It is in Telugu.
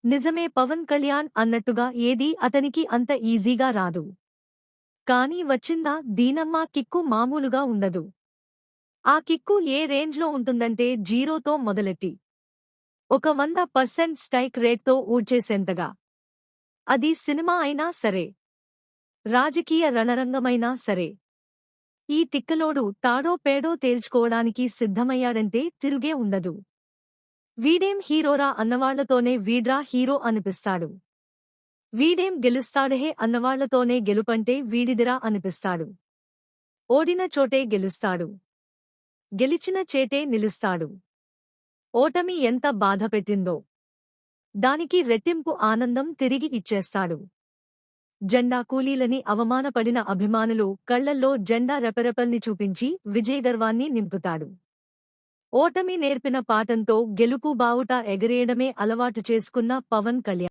నిజమే, పవన్ కళ్యాణ్ అన్నట్టుగా ఏదీ అతనికి అంత ఈజీగా రాదు. కానీ వచ్చిందా దీనమ్మ కిక్కు మామూలుగా ఉండదు. ఆ కిక్కు ఏ రేంజ్లో ఉంటుందంటే జీరోతో మొదలెట్టి ఒక 100% స్ట్రైక్ రేట్తో ఊడ్చేసేంతగా. అది సినిమా అయినా సరే, రాజకీయ రణరంగమైనా సరే. ఈ తిక్కలోడు తాడో పేడో తేల్చుకోవడానికి సిద్ధమయ్యాడంటే తిరుగే ఉండదు. వీడేం హీరోరా అన్నవాళ్లతోనే వీడ్రా హీరో అనిపిస్తాడు. వీడేం గెలుస్తాడహే అన్నవాళ్లతోనే గెలుపంటే వీడిదిరా అనిపిస్తాడు. ఓడిన చోటే గెలుస్తాడు. గెలిచిన చేటే నిలుస్తాడు. ఓటమి ఎంత బాధపెట్టిందో దానికి రెట్టింపు ఆనందం తిరిగి ఇచ్చేస్తాడు. జెండా కూలీలని అవమానపడిన అభిమానులు కళ్లల్లో జెండా రెపరెపల్ని చూపించి విజయగర్వాన్ని నింపుతాడు. ఓటమి నేర్పిన పాఠంతో గెలుపు బావుట ఎగరేయడమే అలవాటు చేసుకున్న పవన్ కళ్యాణ్